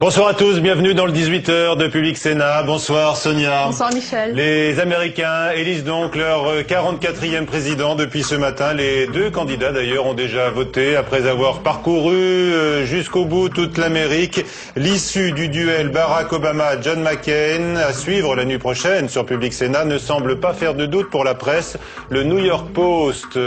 Bonsoir à tous, bienvenue dans le 18h de Public Sénat. Bonsoir Sonia. Bonsoir Michel. Les Américains élisent donc leur 44e président depuis ce matin. Les deux candidats d'ailleurs ont déjà voté après avoir parcouru jusqu'au bout toute l'Amérique. L'issue du duel Barack Obama-John McCain à suivre la nuit prochaine sur Public Sénat ne semble pas faire de doute pour la presse. Le New York Post,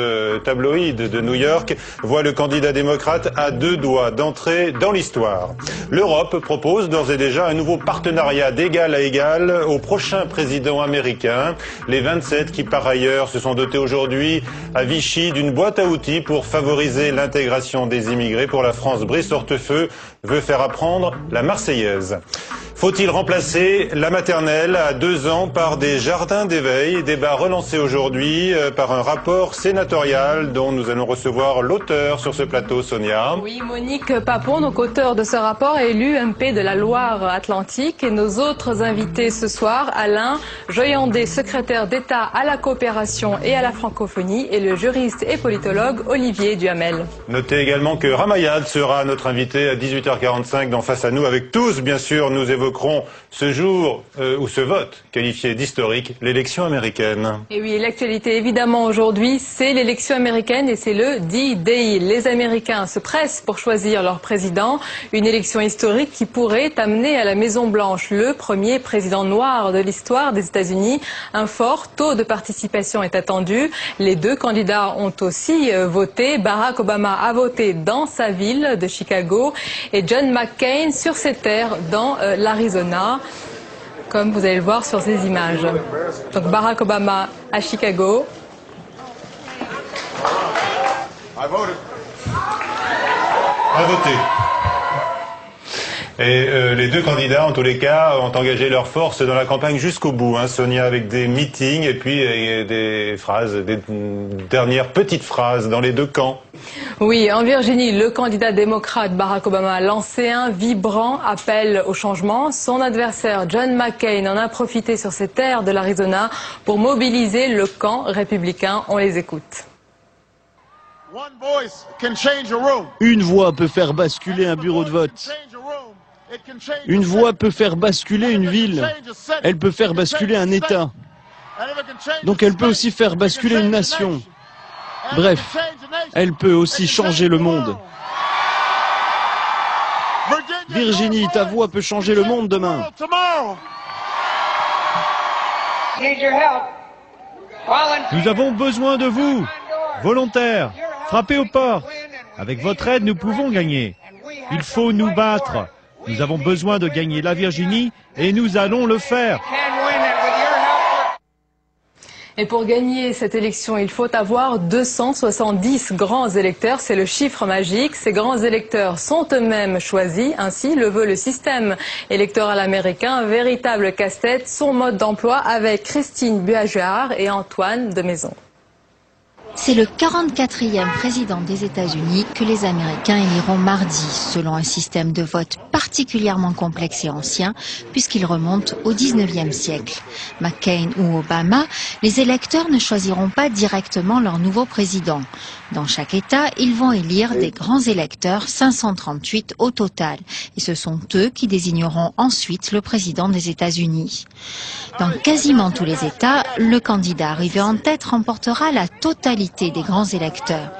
tabloïd de New York, voit le candidat démocrate à deux doigts d'entrer dans l'histoire. L'Europe propose d'ores et déjà un nouveau partenariat d'égal à égal au prochain président américain. Les 27 qui par ailleurs se sont dotés aujourd'hui à Vichy d'une boîte à outils pour favoriser l'intégration des immigrés. Pour la France, Brice Hortefeux veut faire apprendre la Marseillaise. Faut-il remplacer la maternelle à 2 ans par des jardins d'éveil? Débat relancé aujourd'hui par un rapport sénatorial dont nous allons recevoir l'auteur sur ce plateau, Sonia. Oui, Monique Papon, donc auteur de ce rapport, est l'UMP de la Loire-Atlantique. Et nos autres invités ce soir, Alain Joyandet, secrétaire d'État à la coopération et à la francophonie, et le juriste et politologue Olivier Duhamel. Notez également que Ramayad sera notre invité à 18h45 dans Face à nous. Avec tous, bien sûr, nous évoquerons ce jour ou ce vote qualifié d'historique, l'élection américaine. Et oui, l'actualité évidemment aujourd'hui, c'est l'élection américaine et c'est le D-Day. Les Américains se pressent pour choisir leur président. Une élection historique qui pourrait amener à la Maison-Blanche le premier président noir de l'histoire des États-Unis. Un fort taux de participation est attendu. Les deux candidats ont aussi voté. Barack Obama a voté dans sa ville de Chicago et John McCain sur ses terres dans l'Arizona, comme vous allez le voir sur ces images. Donc Barack Obama à Chicago. À voter. Et les deux candidats, en tous les cas, ont engagé leurs forces dans la campagne jusqu'au bout, Sonia, avec des meetings et puis des phrases, des dernières petites phrases dans les deux camps. Oui, en Virginie, le candidat démocrate Barack Obama a lancé un vibrant appel au changement. Son adversaire John McCain en a profité sur ces terres de l'Arizona pour mobiliser le camp républicain. On les écoute. Une voix peut faire basculer un bureau de vote. Une voix peut faire basculer une ville. Elle peut faire basculer un État. Donc elle peut aussi faire basculer une nation. Bref, elle peut aussi changer le monde. Virginie, ta voix peut changer le monde demain. Nous avons besoin de vous, volontaires. Frappez aux portes. Avec votre aide, nous pouvons gagner. Il faut nous battre. Nous avons besoin de gagner la Virginie et nous allons le faire. Et pour gagner cette élection, il faut avoir 270 grands électeurs. C'est le chiffre magique. Ces grands électeurs sont eux-mêmes choisis. Ainsi le veut le système électoral américain. Un véritable casse-tête. Son mode d'emploi avec Christine Buajar et Antoine de Maison. C'est le 44e président des États-Unis que les Américains éliront mardi, selon un système de vote particulièrement complexe et ancien, puisqu'il remonte au 19e siècle. McCain ou Obama, les électeurs ne choisiront pas directement leur nouveau président. Dans chaque État, ils vont élire des grands électeurs, 538 au total, et ce sont eux qui désigneront ensuite le président des États-Unis. Dans quasiment tous les États, le candidat arrivé en tête remportera la totalité des grands électeurs.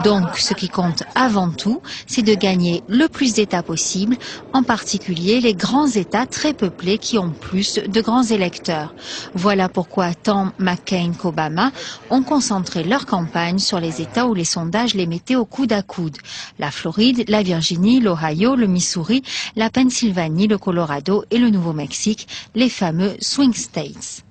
Donc, ce qui compte avant tout, c'est de gagner le plus d'États possible, en particulier les grands États très peuplés qui ont plus de grands électeurs. Voilà pourquoi tant McCain qu'Obama ont concentré leur campagne sur les États où les sondages les mettaient au coude à coude. La Floride, la Virginie, l'Ohio, le Missouri, la Pennsylvanie, le Colorado et le Nouveau-Mexique, les fameux swing states.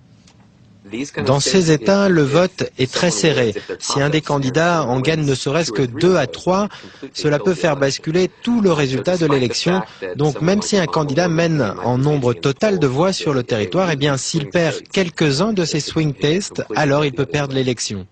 Dans ces États, le vote est très serré. Si un des candidats en gagne ne serait-ce que 2 à 3, cela peut faire basculer tout le résultat de l'élection. Donc même si un candidat mène en nombre total de voix sur le territoire, eh bien s'il perd quelques-uns de ces swing states, alors il peut perdre l'élection.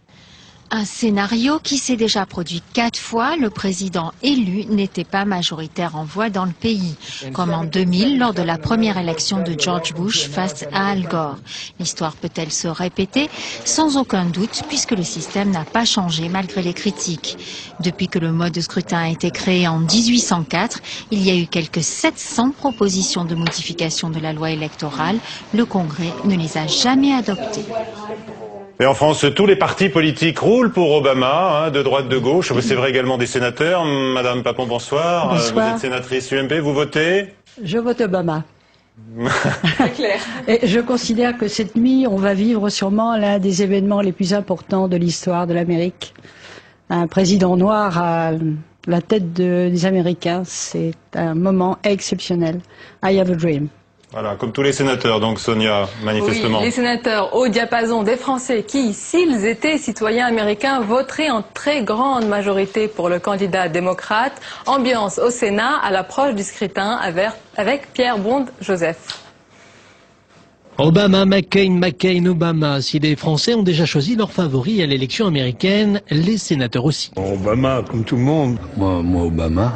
Un scénario qui s'est déjà produit 4 fois. Le président élu n'était pas majoritaire en voix dans le pays, comme en 2000 lors de la première élection de George Bush face à Al Gore. L'histoire peut-elle se répéter? Sans aucun doute, puisque le système n'a pas changé malgré les critiques. Depuis que le mode de scrutin a été créé en 1804, il y a eu quelques 700 propositions de modification de la loi électorale. Le Congrès ne les a jamais adoptées. Et en France, tous les partis politiques roulent pour Obama, de droite, de gauche. C'est vrai également des sénateurs. Madame Papon, bonsoir. Bonsoir. Vous êtes sénatrice UMP, vous votez? Je vote Obama. C'est clair. Et je considère que cette nuit, on va vivre sûrement l'un des événements les plus importants de l'histoire de l'Amérique. Un président noir à la tête des Américains, c'est un moment exceptionnel. I have a dream. Voilà, comme tous les sénateurs, donc Sonia, manifestement. Oui, les sénateurs au diapason des Français qui, s'ils étaient citoyens américains, voteraient en très grande majorité pour le candidat démocrate. Ambiance au Sénat à l'approche du scrutin avec Pierre Bond-Joseph. Obama, McCain, McCain, Obama. Si les Français ont déjà choisi leur favori à l'élection américaine, les sénateurs aussi. Obama, comme tout le monde. Moi Obama.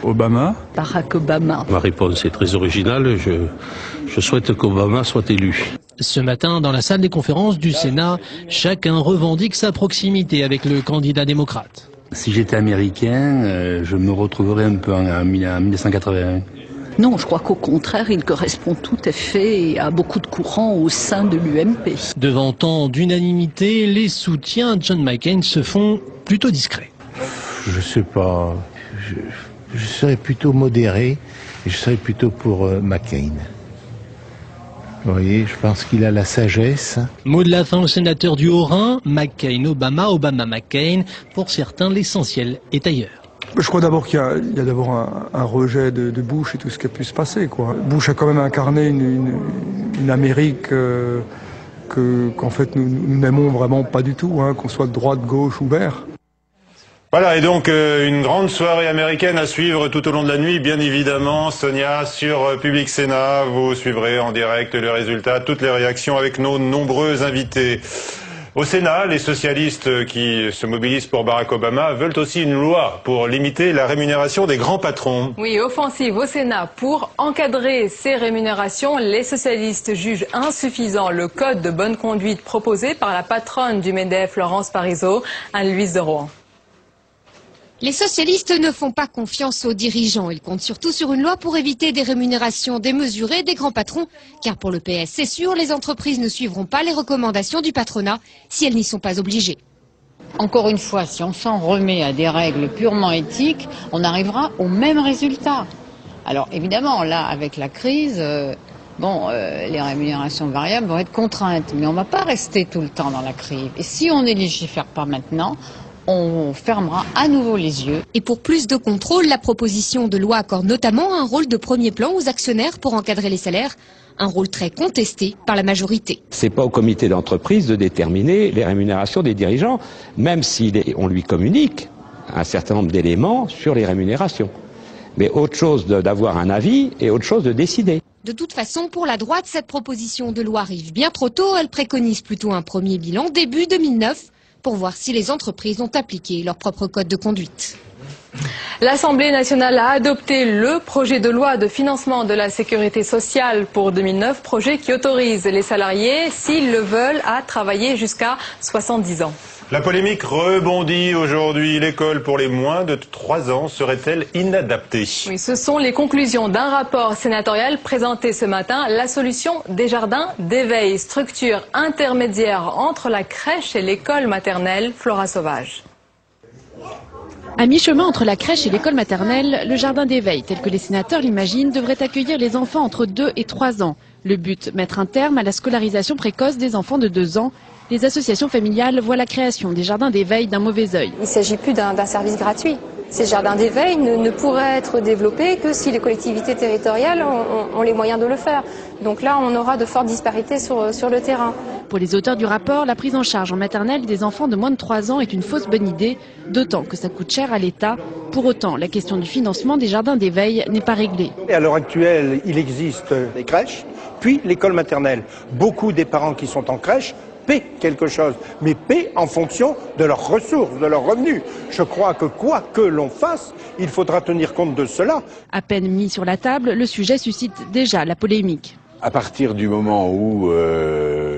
Obama. Barack Obama. Ma réponse est très originale. Je souhaite qu'Obama soit élu. Ce matin, dans la salle des conférences du Sénat, chacun revendique sa proximité avec le candidat démocrate. Si j'étais américain, je me retrouverais un peu en 1981. Non, je crois qu'au contraire, il correspond tout à fait à beaucoup de courants au sein de l'UMP. Devant tant d'unanimité, les soutiens de John McCain se font plutôt discrets. Je sais pas. Je serais plutôt modéré et je serais plutôt pour McCain. Vous voyez, je pense qu'il a la sagesse. Mot de la fin au sénateur du Haut-Rhin, McCain, Obama, Obama, McCain. Pour certains, l'essentiel est ailleurs. Je crois d'abord qu'il y a d'abord un rejet de Bush et tout ce qui a pu se passer, quoi. Bush a quand même incarné une Amérique qu'en fait nous n'aimons vraiment pas du tout, qu'on soit de droite, gauche ou vert. Voilà, et donc une grande soirée américaine à suivre tout au long de la nuit, bien évidemment. Sonia, sur Public Sénat, vous suivrez en direct le résultat, toutes les réactions avec nos nombreux invités. Au Sénat, les socialistes qui se mobilisent pour Barack Obama veulent aussi une loi pour limiter la rémunération des grands patrons. Oui, offensive au Sénat pour encadrer ces rémunérations. Les socialistes jugent insuffisant le code de bonne conduite proposé par la patronne du MEDEF, Laurence Parisot, Anne-Louise de Rohan. Les socialistes ne font pas confiance aux dirigeants. Ils comptent surtout sur une loi pour éviter des rémunérations démesurées des grands patrons. Car pour le PS, c'est sûr, les entreprises ne suivront pas les recommandations du patronat si elles n'y sont pas obligées. Encore une fois, si on s'en remet à des règles purement éthiques, on arrivera au même résultat. Alors évidemment, là, avec la crise, les rémunérations variables vont être contraintes. Mais on ne va pas rester tout le temps dans la crise. Et si on ne légifère pas maintenant, on fermera à nouveau les yeux. Et pour plus de contrôle, la proposition de loi accorde notamment un rôle de premier plan aux actionnaires pour encadrer les salaires, un rôle très contesté par la majorité. C'est pas au comité d'entreprise de déterminer les rémunérations des dirigeants, même si on lui communique un certain nombre d'éléments sur les rémunérations. Mais autre chose d'avoir un avis et autre chose de décider. De toute façon, pour la droite, cette proposition de loi arrive bien trop tôt. Elle préconise plutôt un premier bilan début 2009. Pour voir si les entreprises ont appliqué leur propre code de conduite. L'Assemblée nationale a adopté le projet de loi de financement de la sécurité sociale pour 2009, projet qui autorise les salariés, s'ils le veulent, à travailler jusqu'à 70 ans. La polémique rebondit aujourd'hui. L'école pour les moins de 3 ans serait-elle inadaptée? Oui, ce sont les conclusions d'un rapport sénatorial présenté ce matin. La solution des jardins d'éveil, structure intermédiaire entre la crèche et l'école maternelle. Flora Sauvage. À mi-chemin entre la crèche et l'école maternelle, le jardin d'éveil, tel que les sénateurs l'imaginent, devrait accueillir les enfants entre 2 et 3 ans. Le but, mettre un terme à la scolarisation précoce des enfants de 2 ans. Les associations familiales voient la création des jardins d'éveil d'un mauvais œil. Il ne s'agit plus d'un service gratuit. Ces jardins d'éveil ne pourraient être développés que si les collectivités territoriales ont les moyens de le faire. Donc là, on aura de fortes disparités sur le terrain. Pour les auteurs du rapport, la prise en charge en maternelle des enfants de moins de 3 ans est une fausse bonne idée, d'autant que ça coûte cher à l'État. Pour autant, la question du financement des jardins d'éveil n'est pas réglée. À l'heure actuelle, il existe les crèches, puis l'école maternelle. Beaucoup des parents qui sont en crèche paient quelque chose, mais paient en fonction de leurs ressources, de leurs revenus. Je crois que quoi que l'on fasse, il faudra tenir compte de cela. À peine mis sur la table, le sujet suscite déjà la polémique. À partir du moment où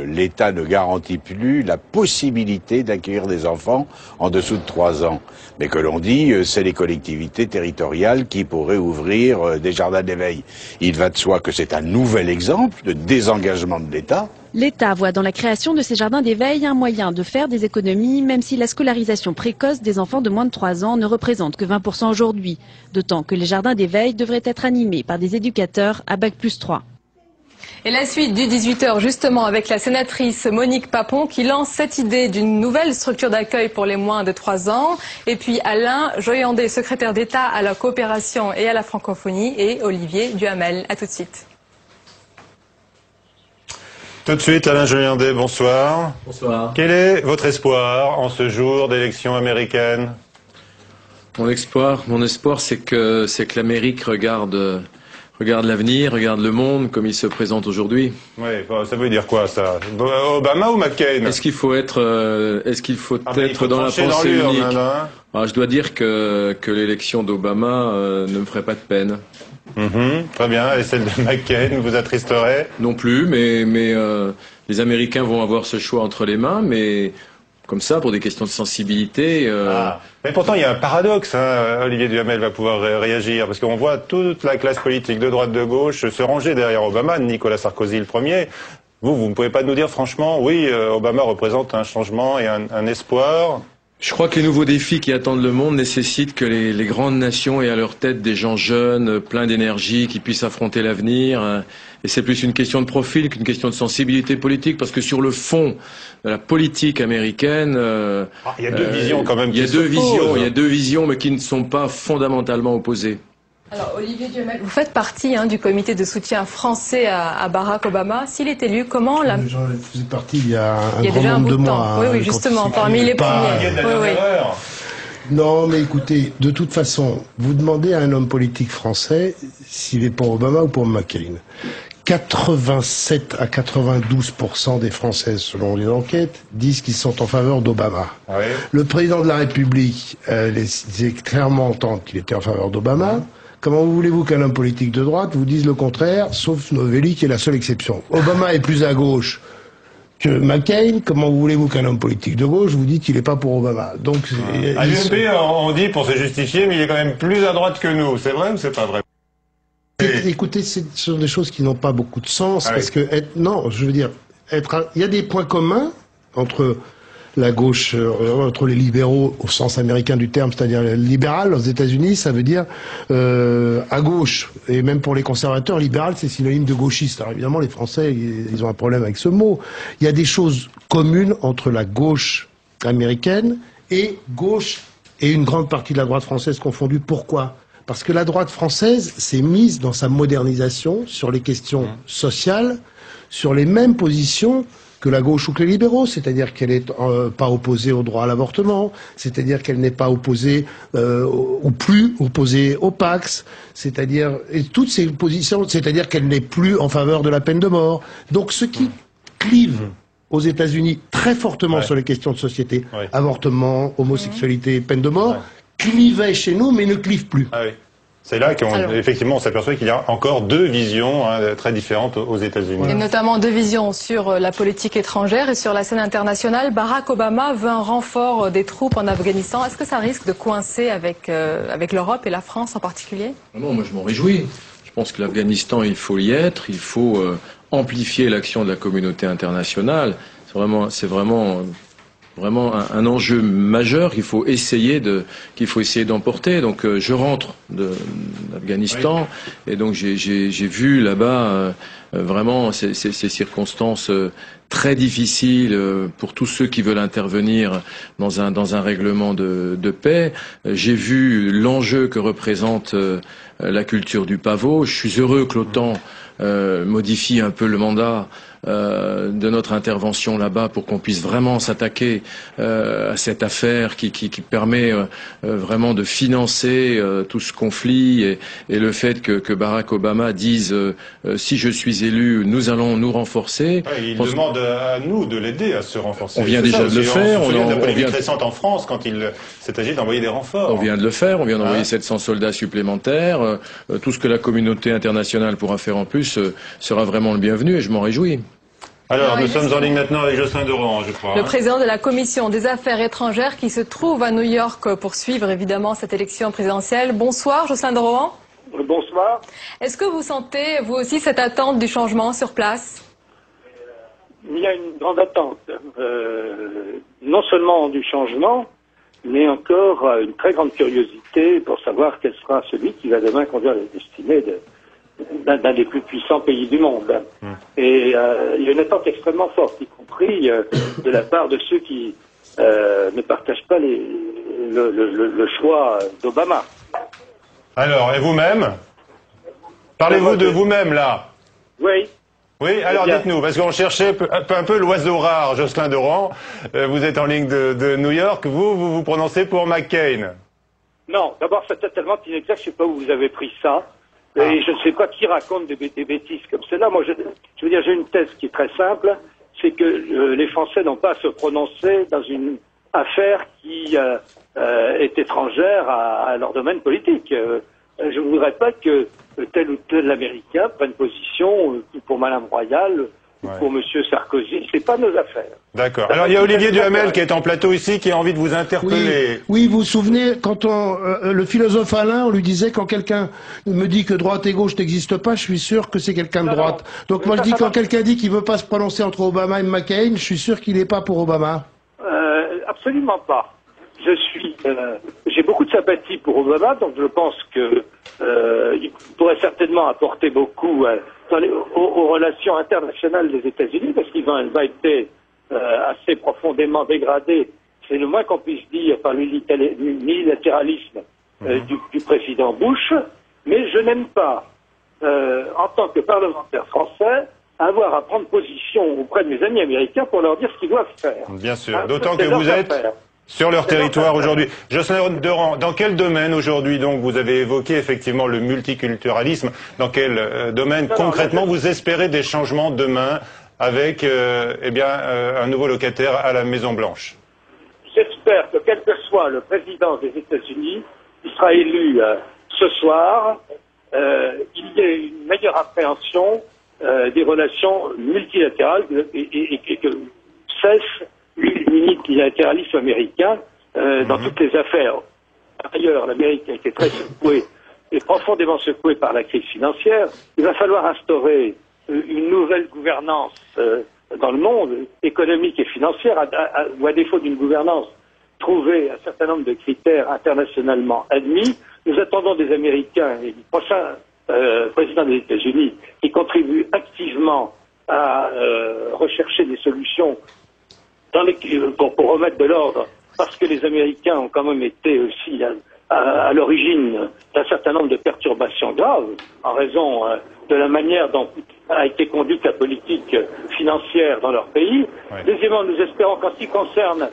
l'État ne garantit plus la possibilité d'accueillir des enfants en dessous de 3 ans, mais que l'on dit c'est les collectivités territoriales qui pourraient ouvrir des jardins d'éveil. Il va de soi que c'est un nouvel exemple de désengagement de l'État. L'État voit dans la création de ces jardins d'éveil un moyen de faire des économies, même si la scolarisation précoce des enfants de moins de 3 ans ne représente que 20% aujourd'hui. D'autant que les jardins d'éveil devraient être animés par des éducateurs à Bac+3. Et la suite du 18h, justement, avec la sénatrice Monique Papon qui lance cette idée d'une nouvelle structure d'accueil pour les moins de 3 ans. Et puis Alain Joyandet, secrétaire d'État à la coopération et à la francophonie, et Olivier Duhamel. À tout de suite. Tout de suite, Alain Joyandet, bonsoir. Bonsoir. Quel est votre espoir en ce jour d'élection américaine? Mon espoir, c'est que l'Amérique regarde l'avenir, regarde le monde comme il se présente aujourd'hui. Oui, ça veut dire quoi ça? Obama ou McCain? Est-ce qu'il faut être dans la pensée unique? Alors, je dois dire que l'élection d'Obama ne me ferait pas de peine. Très bien. Et celle de McCain vous attristerait? Non plus, mais les Américains vont avoir ce choix entre les mains, mais comme ça, pour des questions de sensibilité. Mais pourtant, il y a un paradoxe. Olivier Duhamel va pouvoir réagir, parce qu'on voit toute la classe politique de droite, de gauche se ranger derrière Obama, Nicolas Sarkozy le premier. Vous ne pouvez pas nous dire franchement, oui, Obama représente un changement et un espoir? Je crois que les nouveaux défis qui attendent le monde nécessitent que les grandes nations aient à leur tête des gens jeunes, pleins d'énergie, qui puissent affronter l'avenir. Et c'est plus une question de profil qu'une question de sensibilité politique, parce que sur le fond de la politique américaine, il y a deux visions quand même. Il y a deux visions, mais qui ne sont pas fondamentalement opposées. Alors, Olivier Duhamel, vous faites partie du comité de soutien français à Barack Obama. S'il est élu, comment la... Je faisais partie il y a grand nombre de mois. Oui, justement, parmi les premiers. Non, mais écoutez, de toute façon, vous demandez à un homme politique français s'il est pour Obama ou pour McCain. 87 à 92% des Français, selon les enquêtes, disent qu'ils sont en faveur d'Obama. Oui. Le président de la République disait clairement entendre qu'il était en faveur d'Obama. Comment voulez-vous qu'un homme politique de droite vous dise le contraire, sauf Novelli qui est la seule exception? Obama est plus à gauche que McCain. Comment voulez-vous qu'un homme politique de gauche vous dise qu'il n'est pas pour Obama? Donc, à l'UMP, on dit pour se justifier, mais il est quand même plus à droite que nous. C'est vrai ou c'est pas vrai? Écoutez, ce sont des choses qui n'ont pas beaucoup de sens, parce que il y a des points communs entre la gauche, entre les libéraux au sens américain du terme, c'est-à-dire libéral aux États-Unis, ça veut dire à gauche, et même pour les conservateurs, libéral c'est synonyme de gauchiste. Alors évidemment, les Français, ils ont un problème avec ce mot. Il y a des choses communes entre la gauche américaine et une grande partie de la droite française confondue. Pourquoi? Parce que la droite française s'est mise dans sa modernisation sur les questions sociales, sur les mêmes positions que la gauche ou que les libéraux, c'est-à-dire qu'elle n'est pas opposée au droit à l'avortement, c'est-à-dire qu'elle n'est pas opposée ou plus opposée au Pax, c'est-à-dire et toutes ces positions, c'est-à-dire qu'elle n'est plus en faveur de la peine de mort. Donc ce qui clive aux États-Unis très fortement sur les questions de société, avortement, homosexualité, peine de mort, clivait chez nous, mais ne clive plus. C'est là qu'effectivement on s'aperçoit qu'il y a encore deux visions très différentes aux États-Unis. Et notamment deux visions sur la politique étrangère et sur la scène internationale. Barack Obama veut un renfort des troupes en Afghanistan. Est-ce que ça risque de coincer avec l'Europe et la France en particulier? Non, moi je m'en réjouis. Je pense que l'Afghanistan, il faut y être. Il faut amplifier l'action de la communauté internationale. C'est vraiment un enjeu majeur qu'il faut essayer d'emporter. Donc je rentre d'Afghanistan et donc j'ai vu là-bas vraiment ces circonstances très difficiles pour tous ceux qui veulent intervenir dans un règlement de paix. J'ai vu l'enjeu que représente la culture du pavot. Je suis heureux que l'OTAN modifie un peu le mandat de notre intervention là-bas pour qu'on puisse vraiment s'attaquer à cette affaire qui permet vraiment de financer tout ce conflit et le fait que Barack Obama dise si je suis élu, nous allons nous renforcer. Ouais, il demande à nous de l'aider à se renforcer. On vient déjà de le faire. On vient de la polémique récente en France quand il s'est agi d'envoyer des renforts. On vient de le faire. On vient d'envoyer 700 soldats supplémentaires. Tout ce que la communauté internationale pourra faire en plus sera vraiment le bienvenu et je m'en réjouis. Alors, nous sommes en ligne maintenant avec Jocelyn Doran, je crois. Le président de la Commission des Affaires étrangères qui se trouve à New York pour suivre évidemment cette élection présidentielle. Bonsoir, Jocelyn Doran. Bonsoir. Est-ce que vous sentez, vous aussi, cette attente du changement sur place? Il y a une grande attente, non seulement du changement, mais encore une très grande curiosité pour savoir quel sera celui qui va demain conduire les destinées d'un des plus puissants pays du monde. Et il y a une attente extrêmement forte, y compris de la part de ceux qui ne partagent pas le choix d'Obama. Alors, et vous-même? Parlez-vous de vous-même, là? Oui. Oui, alors dites-nous, parce qu'on cherchait un peu l'oiseau rare, Jocelyn Doran. Vous êtes en ligne de New York. Vous prononcez pour McCain? Non, d'abord, c'est totalement inexact. Je ne sais pas où vous avez pris ça. Et je ne sais pas qui raconte des bêtises comme celle-là. Moi, je veux dire, j'ai une thèse qui est très simple. C'est que les Français n'ont pas à se prononcer dans une affaire qui est étrangère à leur domaine politique. Je ne voudrais pas que tel ou tel Américain prenne position pour Madame Royal ou pour Monsieur Sarkozy. C'est pas nos affaires. D'accord. Alors il y a Olivier Duhamel qui est en plateau ici, qui a envie de vous interpeller. Oui, vous vous souvenez, quand le philosophe Alain, on lui disait quand quelqu'un me dit que droite et gauche n'existent pas, je suis sûr que c'est quelqu'un de droite. Donc moi je dis quand quelqu'un dit qu'il veut pas se prononcer entre Obama et McCain, je suis sûr qu'il n'est pas pour Obama. Absolument pas. J'ai beaucoup de sympathie pour Obama, donc je pense que il pourrait certainement apporter beaucoup aux relations internationales des États-Unis, parce qu'il va été assez profondément dégradé, c'est le moins qu'on puisse dire, par l'unilatéralisme du président Bush. Mais je n'aime pas, en tant que parlementaire français, avoir à prendre position auprès de mes amis américains pour leur dire ce qu'ils doivent faire. Bien sûr, d'autant que vous êtes sur leur territoire aujourd'hui. Jocelyn Doran, dans quel domaine aujourd'hui, donc, vous avez évoqué effectivement le multiculturalisme, dans quel domaine concrètement vous espérez des changements demain avec un nouveau locataire à la Maison-Blanche? J'espère que quel que soit le président des États-Unis qui sera élu ce soir, il y ait une meilleure appréhension des relations multilatérales et que cesse l'unilatéralisme américain dans toutes les affaires. Par ailleurs, l'Amérique a été très secouée et profondément secouée par la crise financière. Il va falloir instaurer une nouvelle gouvernance dans le monde, économique et financière, ou à défaut d'une gouvernance, trouver un certain nombre de critères internationalement admis. Nous attendons des Américains et du prochain président des États-Unis qui contribue activement à rechercher des solutions pour remettre de l'ordre, parce que les Américains ont quand même été aussi à l'origine d'un certain nombre de perturbations graves en raison de la manière dont a été conduite la politique financière dans leur pays. Deuxièmement, nous espérons qu'en ce qui concerne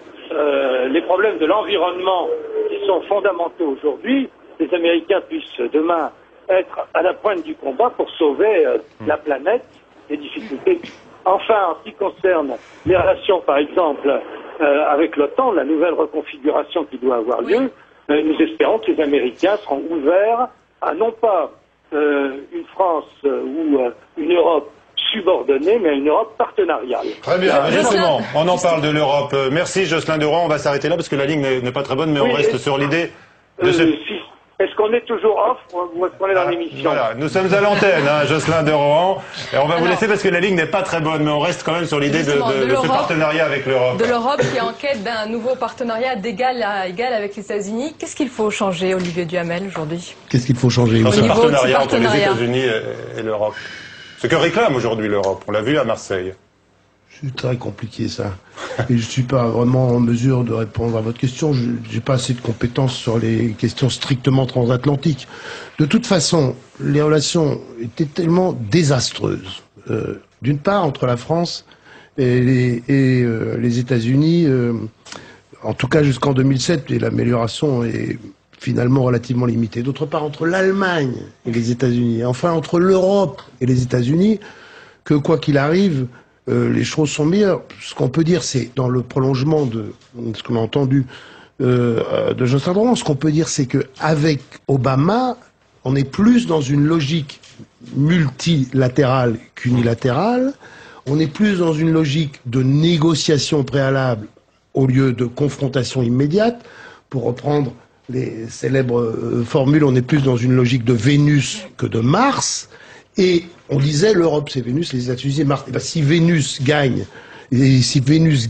les problèmes de l'environnement qui sont fondamentaux aujourd'hui, les Américains puissent demain être à la pointe du combat pour sauver la planète des difficultés. Enfin, en ce qui concerne les relations, par exemple, avec l'OTAN, la nouvelle reconfiguration qui doit avoir lieu, nous espérons que les Américains seront ouverts à non pas une France ou une Europe subordonnée, mais à une Europe partenariale. Très bien, justement, on en parle de l'Europe. Merci Jocelyn Doran, on va s'arrêter là parce que la ligne n'est pas très bonne, mais on reste sur l'idée de ce... Est-ce qu'on est toujours off ou est-ce qu'on est dans l'émission? Voilà, nous sommes à l'antenne, Jocelyn Doran, et on va vous laisser parce que la ligne n'est pas très bonne, mais on reste quand même sur l'idée de ce partenariat avec l'Europe. De l'Europe qui est en quête d'un nouveau partenariat d'égal à égal avec les États-Unis. Qu'est-ce qu'il faut changer, Olivier Duhamel, aujourd'hui? Qu'est-ce qu'il faut changer? Dans ce partenariat entre les États-Unis et l'Europe. Ce que réclame aujourd'hui l'Europe, on l'a vu à Marseille. C'est très compliqué ça. Et je suis pas vraiment en mesure de répondre à votre question. J'ai pas assez de compétences sur les questions strictement transatlantiques. De toute façon, les relations étaient tellement désastreuses d'une part entre la France et les États-Unis, en tout cas jusqu'en 2007, et l'amélioration est finalement relativement limitée. D'autre part, entre l'Allemagne et les États-Unis, et enfin entre l'Europe et les États-Unis, que quoi qu'il arrive, les choses sont meilleures. Ce qu'on peut dire, c'est dans le prolongement de ce qu'on a entendu de Jocelyn Drouin, ce qu'on peut dire, c'est que avec Obama, on est plus dans une logique multilatérale qu'unilatérale. On est plus dans une logique de négociation préalable au lieu de confrontation immédiate. Pour reprendre les célèbres formules, on est plus dans une logique de Vénus que de Mars. Et on disait l'Europe c'est Vénus, les États-Unis c'est Mars. Et ben, si Vénus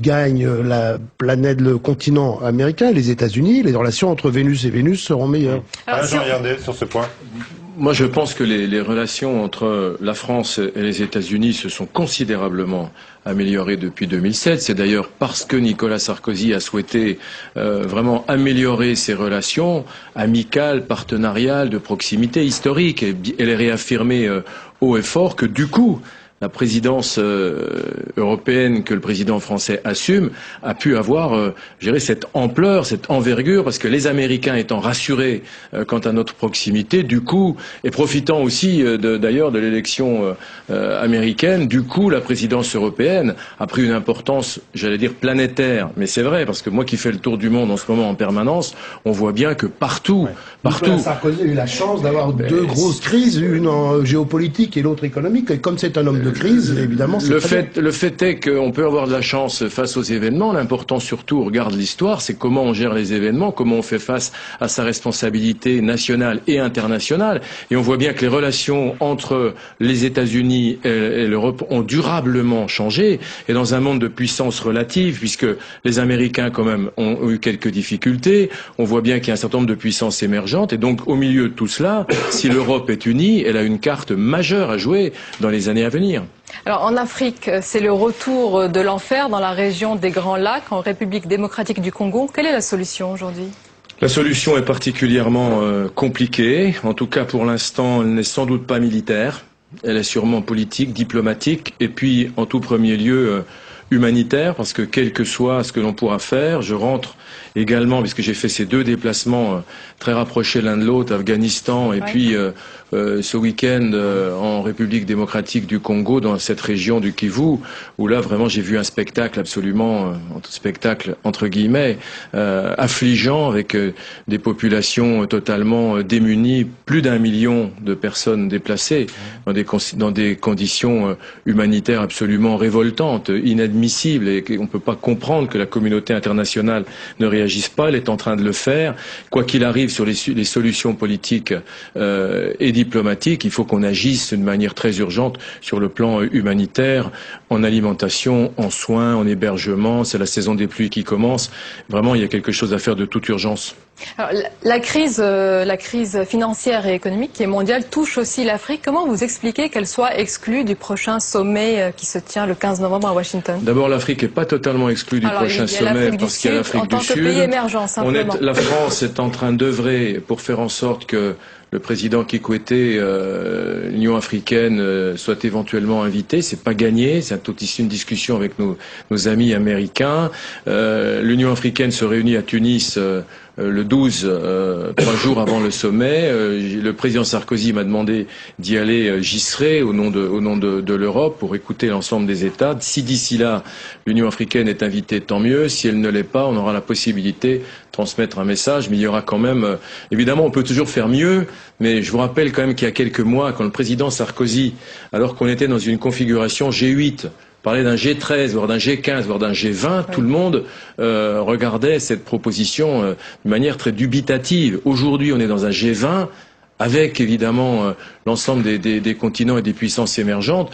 gagne la planète, le continent américain, les États-Unis, les relations entre Vénus et Vénus seront meilleures. Alors, Jean Yandel, sur ce point. Moi, je pense que les relations entre la France et les États-Unis se sont considérablement améliorées depuis 2007. C'est d'ailleurs parce que Nicolas Sarkozy a souhaité vraiment améliorer ces relations amicales, partenariales, de proximité, historiques, et les réaffirmer haut et fort que du coup, la présidence européenne que le président français assume a pu avoir, je dirais, cette ampleur, cette envergure, parce que les Américains étant rassurés quant à notre proximité, du coup, et profitant aussi d'ailleurs de l'élection américaine, du coup, la présidence européenne a pris une importance, j'allais dire, planétaire. Mais c'est vrai, parce que moi qui fais le tour du monde en ce moment en permanence, on voit bien que partout... Nicolas Sarkozy a eu la chance d'avoir deux grosses crises, une en géopolitique et l'autre économique, et comme c'est un homme de crise, évidemment, le fait est qu'on peut avoir de la chance face aux événements. L'important surtout, on regarde l'histoire, c'est comment on gère les événements, comment on fait face à sa responsabilité nationale et internationale. Et on voit bien que les relations entre les États-Unis et l'Europe ont durablement changé. Et dans un monde de puissance relative, puisque les Américains quand même ont eu quelques difficultés, on voit bien qu'il y a un certain nombre de puissances émergentes. Et donc, au milieu de tout cela, si l'Europe est unie, elle a une carte majeure à jouer dans les années à venir. Alors en Afrique, c'est le retour de l'enfer dans la région des Grands Lacs, en République démocratique du Congo. Quelle est la solution aujourd'hui ? La solution est particulièrement compliquée. En tout cas, pour l'instant, elle n'est sans doute pas militaire. Elle est sûrement politique, diplomatique, et puis, en tout premier lieu, humanitaire, parce que quel que soit ce que l'on pourra faire, je rentre également, puisque j'ai fait ces deux déplacements très rapprochés l'un de l'autre, Afghanistan, et puis ce week-end en République démocratique du Congo, dans cette région du Kivu, où là vraiment j'ai vu un spectacle absolument, spectacle entre guillemets, affligeant, avec des populations totalement démunies, plus d'1 million de personnes déplacées, dans des conditions humanitaires absolument révoltantes, inadmissibles, et qu'on ne peut pas comprendre que la communauté internationale ne réagisse pas. Elle est en train de le faire. Quoi qu'il arrive sur les solutions politiques et diplomatiques, il faut qu'on agisse d'une manière très urgente sur le plan humanitaire, en alimentation, en soins, en hébergement. C'est la saison des pluies qui commence. Vraiment, il y a quelque chose à faire de toute urgence. Alors, la crise financière et économique qui est mondiale touche aussi l'Afrique. Comment vous expliquez qu'elle soit exclue du prochain sommet qui se tient le 15 novembre à Washington? D'abord, l'Afrique n'est pas totalement exclue du prochain sommet parce qu'il y a l'Afrique du Sud. Pays émergent, simplement. La France est en train d'œuvrer pour faire en sorte que le président Kikwete, l'Union africaine, soit éventuellement invité. C'est pas gagné, c'est une discussion avec nos amis américains. L'Union africaine se réunit à Tunis le 12, 3 jours avant le sommet. Le président Sarkozy m'a demandé d'y aller. J'y serai au nom de l'Europe pour écouter l'ensemble des États. Si d'ici là l'Union africaine est invitée, tant mieux. Si elle ne l'est pas, on aura la possibilité de transmettre un message. Mais il y aura quand même, évidemment, on peut toujours faire mieux. Mais je vous rappelle quand même qu'il y a quelques mois, quand le président Sarkozy, alors qu'on était dans une configuration G8, parlait d'un G13, voire d'un G15, voire d'un G20, tout le monde regardait cette proposition de manière très dubitative. Aujourd'hui, on est dans un G20, avec évidemment l'ensemble des continents et des puissances émergentes.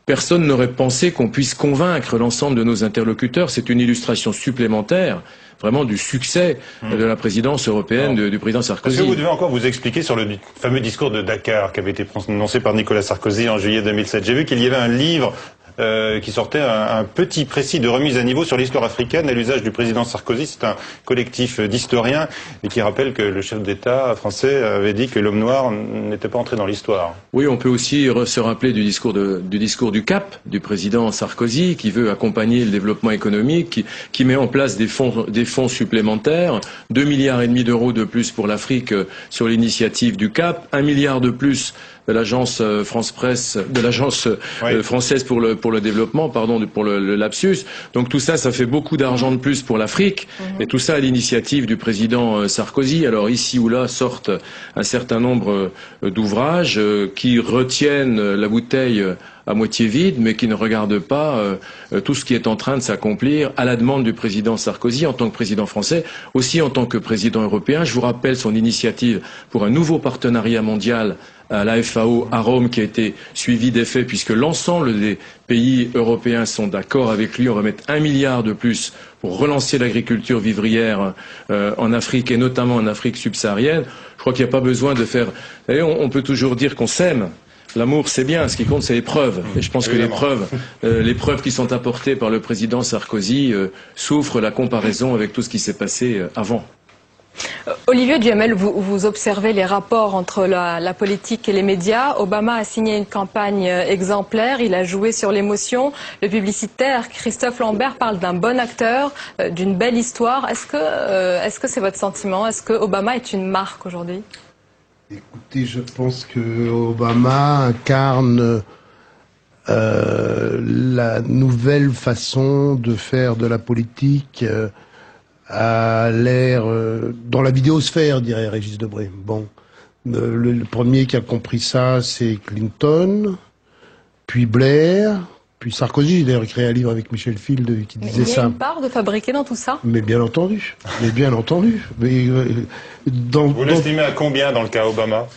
Personne n'aurait pensé qu'on puisse convaincre l'ensemble de nos interlocuteurs. C'est une illustration supplémentaire vraiment du succès de la présidence européenne du président Sarkozy. Est-ce que vous devez encore vous expliquer sur le fameux discours de Dakar qui avait été prononcé par Nicolas Sarkozy en juillet 2007? J'ai vu qu'il y avait un livre qui sortait un petit précis de remise à niveau sur l'histoire africaine à l'usage du président Sarkozy. C'est un collectif d'historiens et qui rappelle que le chef d'État français avait dit que l'homme noir n'était pas entré dans l'histoire. Oui, on peut aussi se rappeler du discours du CAP, du président Sarkozy, qui veut accompagner le développement économique, qui met en place des fonds supplémentaires, 2,5 milliards d'euros de plus pour l'Afrique sur l'initiative du CAP, 1 milliard de plus de l'agence France Presse, de l'agence française pour le développement, pardon, pour le lapsus. Donc tout ça, ça fait beaucoup d'argent de plus pour l'Afrique, et tout ça à l'initiative du président Sarkozy. Alors ici ou là sortent un certain nombre d'ouvrages qui retiennent la bouteille à moitié vide, mais qui ne regardent pas tout ce qui est en train de s'accomplir à la demande du président Sarkozy en tant que président français, aussi en tant que président européen. Je vous rappelle son initiative pour un nouveau partenariat mondial à la FAO à Rome, qui a été suivi d'effet, puisque l'ensemble des pays européens sont d'accord avec lui. On va mettre 1 milliard de plus pour relancer l'agriculture vivrière en Afrique, et notamment en Afrique subsaharienne. Je crois qu'il n'y a pas besoin de faire... Vous savez, on peut toujours dire qu'on s'aime. L'amour, c'est bien. Ce qui compte, c'est les preuves. Et je pense que les preuves qui sont apportées par le président Sarkozy souffrent la comparaison avec tout ce qui s'est passé avant. Olivier Duhamel, vous observez les rapports entre la politique et les médias. Obama a signé une campagne exemplaire, il a joué sur l'émotion. Le publicitaire Christophe Lambert parle d'un bon acteur, d'une belle histoire. Est-ce que c'est votre sentiment? Est-ce que Obama est une marque aujourd'hui? Écoutez, je pense que Obama incarne la nouvelle façon de faire de la politique à l'ère dans la vidéosphère, dirait Régis Debray. Bon, le premier qui a compris ça, c'est Clinton, puis Blair, puis Sarkozy. J'ai d'ailleurs écrit un livre avec Michel Field qui disait ça. Il y a une part de fabriquer dans tout ça? Mais bien entendu, mais bien entendu. Mais, vous l'estimez à combien dans le cas Obama?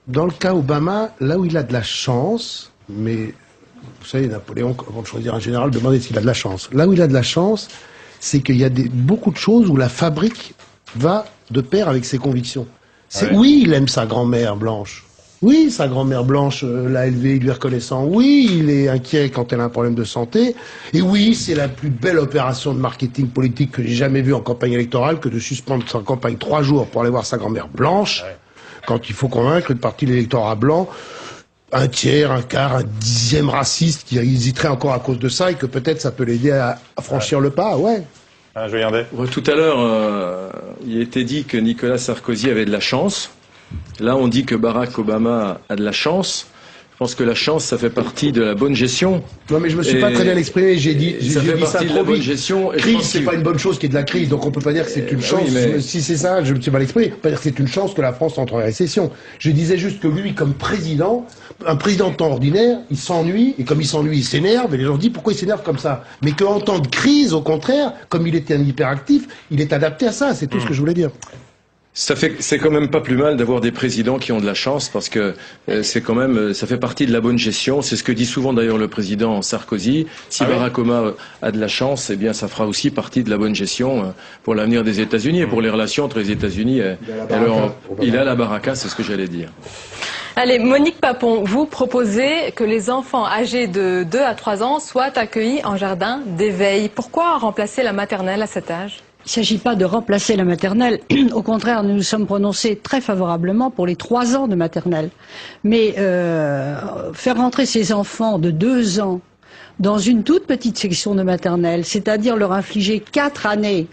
Dans le cas Obama, là où il a de la chance, mais vous savez, Napoléon, avant de choisir un général, demandait s'il a de la chance. Là où il a de la chance, c'est qu'il y a beaucoup de choses où la fabrique va de pair avec ses convictions. Oui, il aime sa grand-mère blanche. Oui, sa grand-mère blanche l'a élevé, lui reconnaissant. Oui, il est inquiet quand elle a un problème de santé. Et oui, c'est la plus belle opération de marketing politique que j'ai jamais vue en campagne électorale, que de suspendre sa campagne 3 jours pour aller voir sa grand-mère blanche, quand il faut convaincre une partie de l'électorat blanc, un tiers, un quart, un dixième raciste qui hésiterait encore à cause de ça, et que peut-être ça peut l'aider à franchir le pas, Tout à l'heure, il a été dit que Nicolas Sarkozy avait de la chance. Là, on dit que Barack Obama a de la chance. Je pense que la chance, ça fait partie de la bonne gestion. Non, mais je me suis pas très bien exprimé. J'ai dit ça trop vite. Gestion. Crise, c'est pas une bonne chose qui est de la crise, donc on peut pas dire que c'est une chance. Oui, si c'est ça, je me suis mal exprimé. On peut pas dire que c'est une chance que la France entre en récession. Je disais juste que lui, comme président, un président de temps ordinaire, il s'ennuie, et comme il s'ennuie, il s'énerve, et les gens se disent pourquoi il s'énerve comme ça. Mais qu'en temps de crise, au contraire, comme il était un hyperactif, il est adapté à ça. C'est tout ce que je voulais dire. C'est quand même pas plus mal d'avoir des présidents qui ont de la chance, parce que c'est quand même, ça fait partie de la bonne gestion. C'est ce que dit souvent d'ailleurs le président Sarkozy. Si Barack Obama a de la chance, eh bien ça fera aussi partie de la bonne gestion pour l'avenir des États-Unis et pour les relations entre les États-Unis et l'Europe. Il a la baraka, c'est ce que j'allais dire. Allez, Monique Papon, vous proposez que les enfants âgés de 2 à 3 ans soient accueillis en jardin d'éveil. Pourquoi remplacer la maternelle à cet âge ? Il ne s'agit pas de remplacer la maternelle. Au contraire, nous nous sommes prononcés très favorablement pour les 3 ans de maternelle. Mais faire rentrer ces enfants de 2 ans dans une toute petite section de maternelle, c'est-à-dire leur infliger 4 années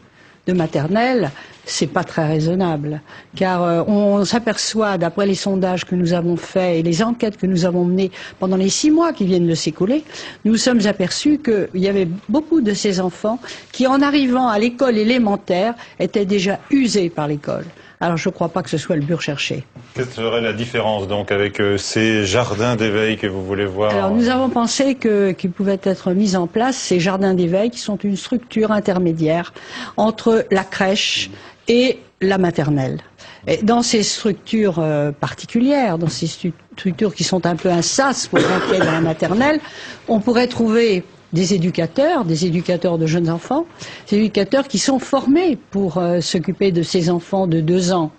de maternelle, c'est pas très raisonnable, car on s'aperçoit, d'après les sondages que nous avons faits et les enquêtes que nous avons menées pendant les 6 mois qui viennent de s'écouler, nous sommes aperçus qu'il y avait beaucoup de ces enfants qui, en arrivant à l'école élémentaire, étaient déjà usés par l'école. Alors je ne crois pas que ce soit le but recherché. Quelle serait la différence donc avec ces jardins d'éveil que vous voulez voir? Alors nous avons pensé qu'ils pouvaient être mis en place, ces jardins d'éveil qui sont une structure intermédiaire entre la crèche et la maternelle. Et dans ces structures particulières, dans ces structures qui sont un peu un sas pour rentrer dans la maternelle, on pourrait trouver des éducateurs de jeunes enfants, des éducateurs qui sont formés pour s'occuper de ces enfants de 2 ans.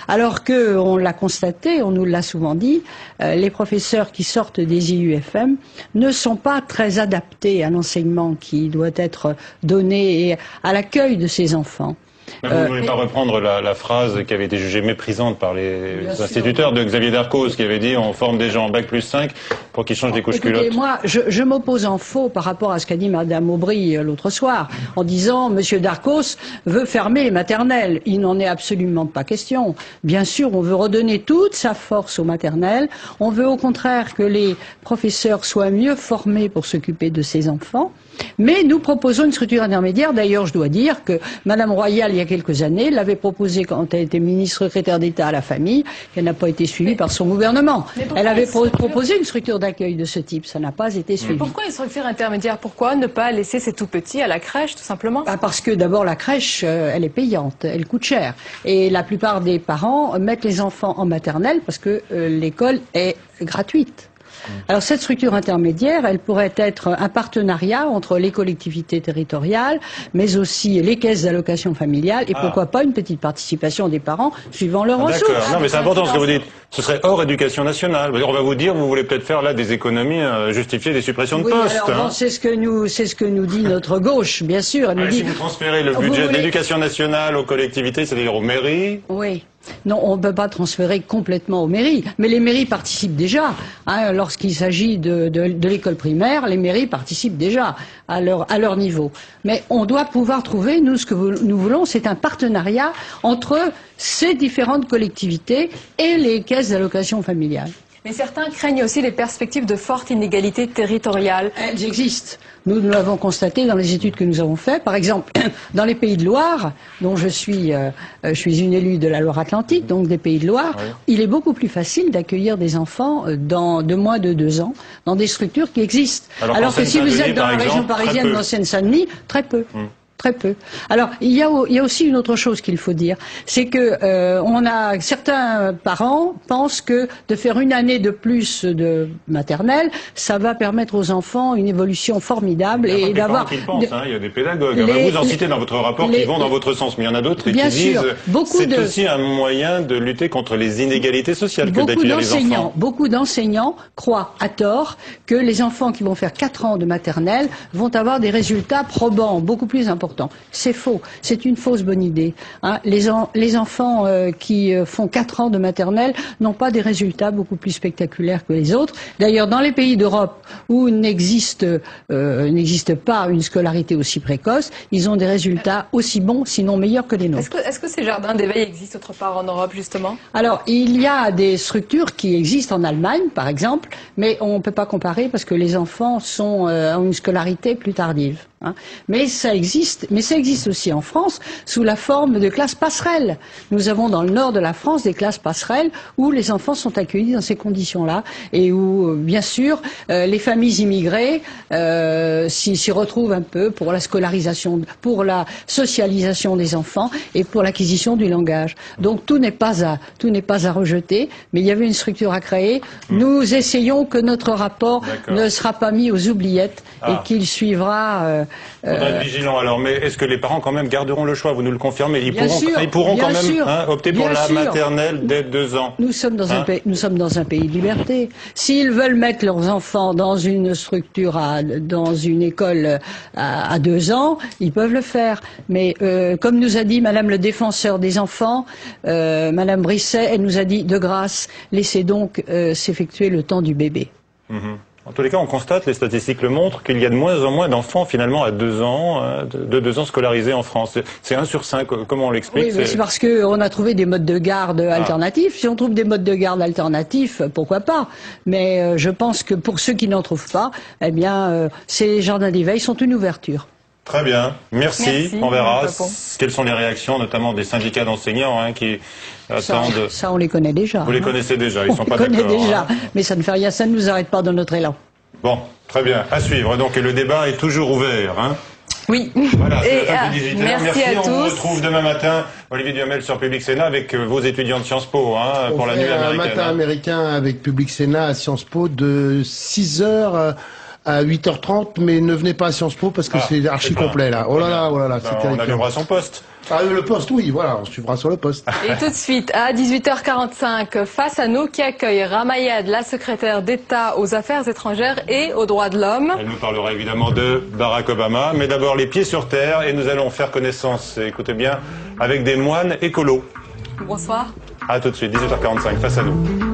Alors que, on l'a constaté, on nous l'a souvent dit, les professeurs qui sortent des IUFM ne sont pas très adaptés à l'enseignement qui doit être donné et à l'accueil de ces enfants. Mais vous ne voulez pas reprendre la phrase qui avait été jugée méprisante par les instituteurs de Xavier Darcos, qui avait dit on forme des gens en bac plus 5 pour qu'ils changent des couches culottes. Moi, je m'oppose en faux par rapport à ce qu'a dit Madame Aubry l'autre soir, en disant Monsieur Darcos veut fermer les maternelles. Il n'en est absolument pas question. Bien sûr, on veut redonner toute sa force aux maternelles. On veut au contraire que les professeurs soient mieux formés pour s'occuper de ces enfants. Mais nous proposons une structure intermédiaire. D'ailleurs, je dois dire que Madame Royal, il y a quelques années, l'avait proposée quand elle était ministre secrétaire d'État à la famille, qu'elle n'a pas été suivie par son gouvernement. Elle avait proposé une structure d'accueil de ce type. Ça n'a pas été suivi. Mais pourquoi une structure intermédiaire? Pourquoi ne pas laisser ces tout petits à la crèche, tout simplement? Parce que d'abord, la crèche, elle est payante, elle coûte cher. Et la plupart des parents mettent les enfants en maternelle parce que l'école est gratuite. Alors cette structure intermédiaire, elle pourrait être un partenariat entre les collectivités territoriales, mais aussi les caisses d'allocation familiale, et pourquoi pas une petite participation des parents suivant leurs ressources. D'accord, non mais c'est important ce que vous dites. Ce serait hors éducation nationale. On va vous dire, vous voulez peut-être faire là des économies, justifier des suppressions de postes. Alors, bon, c'est ce que nous dit notre gauche, bien sûr. Elle nous dit, si vous transférez le budget de l'éducation nationale aux collectivités, c'est-à-dire aux mairies. Oui. Non, on ne peut pas transférer complètement aux mairies, mais les mairies participent déjà. Hein, lorsqu'il s'agit de l'école primaire, les mairies participent déjà à leur niveau. Mais on doit pouvoir trouver, nous, ce que nous voulons, c'est un partenariat entre ces différentes collectivités et les caisses d'allocation familiale. Mais certains craignent aussi les perspectives de forte inégalité territoriale. Elles existent. Nous l'avons constaté dans les études que nous avons faites. Par exemple, dans les Pays de Loire, dont je suis une élue de la Loire-Atlantique, donc des Pays de Loire, il est beaucoup plus facile d'accueillir des enfants de moins de 2 ans dans des structures qui existent. Alors que si vous êtes dans la région parisienne, dans Seine-Saint-Denis, très peu. Très peu. Alors, il y a aussi une autre chose qu'il faut dire, c'est que certains parents pensent que de faire une année de plus de maternelle, ça va permettre aux enfants une évolution formidable et d'avoir. Il y a des pédagogues. Vous en citez dans votre rapport qui vont dans votre sens, mais il y en a d'autres qui disent c'est aussi un moyen de lutter contre les inégalités sociales que d'accueillir les enfants. Beaucoup d'enseignants croient à tort que les enfants qui vont faire 4 ans de maternelle vont avoir des résultats probants, beaucoup plus importants. C'est faux, c'est une fausse bonne idée. Hein. Les enfants qui font 4 ans de maternelle n'ont pas des résultats beaucoup plus spectaculaires que les autres. D'ailleurs, dans les pays d'Europe où n'existe pas une scolarité aussi précoce, ils ont des résultats aussi bons, sinon meilleurs que les nôtres. Est-ce que ces jardins d'éveil existent autre part en Europe, justement? Alors, il y a des structures qui existent en Allemagne, par exemple, mais on ne peut pas comparer parce que les enfants ont une scolarité plus tardive. Hein. Mais ça existe aussi en France sous la forme de classes passerelles. Nous avons dans le nord de la France des classes passerelles où les enfants sont accueillis dans ces conditions-là et où, bien sûr, les familles immigrées s'y retrouvent un peu pour la scolarisation, pour la socialisation des enfants et pour l'acquisition du langage. Donc tout n'est pas à rejeter, mais il y avait une structure à créer. Nous essayons que notre rapport ne sera pas mis aux oubliettes et qu'il suivra. Il faudra être vigilant alors, mais est-ce que les parents quand même garderont le choix? Vous nous le confirmez? Ils pourront quand même opter pour la maternelle dès 2 ans. Nous sommes dans un pays de liberté. S'ils veulent mettre leurs enfants dans une structure, dans une école à 2 ans, ils peuvent le faire. Mais comme nous a dit Madame le défenseur des enfants, Madame Brisset, elle nous a dit de grâce, laissez donc s'effectuer le temps du bébé. En tous les cas, on constate, les statistiques le montrent, qu'il y a de moins en moins d'enfants finalement à 2 ans, de 2 ans scolarisés en France. C'est 1 sur 5, comment on l'explique? Oui, mais c'est parce qu'on a trouvé des modes de garde alternatifs. Si on trouve des modes de garde alternatifs, pourquoi pas? Mais je pense que pour ceux qui n'en trouvent pas, eh bien, ces jardins d'éveil sont une ouverture. Très bien, merci. On verra quelles sont les réactions, notamment des syndicats d'enseignants qui attendent. Ça, on les connaît déjà. Vous les connaissez déjà, ils ne sont pas d'accord. On les connaît déjà, mais ça ne fait rien, ça ne nous arrête pas dans notre élan. Bon, très bien, à suivre. Donc le débat est toujours ouvert. Oui. Voilà, c'est la fin du digital. Merci à tous. On vous retrouve demain matin, Olivier Duhamel sur Public Sénat avec vos étudiants de Sciences Po pour la nuit américaine. Un matin américain avec Public Sénat à Sciences Po de 6h à 8h30, mais ne venez pas à Sciences Po parce que c'est archi complet là. Oh là là, c'est terrible. On allumera son poste. Ah, le poste, oui, voilà, on suivra sur le poste. Et tout de suite, à 18h45, face à nous, qui accueille Ramayad, la secrétaire d'État aux Affaires étrangères et aux droits de l'homme. Elle nous parlera évidemment de Barack Obama, mais d'abord les pieds sur terre, et nous allons faire connaissance, écoutez bien, avec des moines écolos. Bonsoir. À tout de suite, 18h45, face à nous.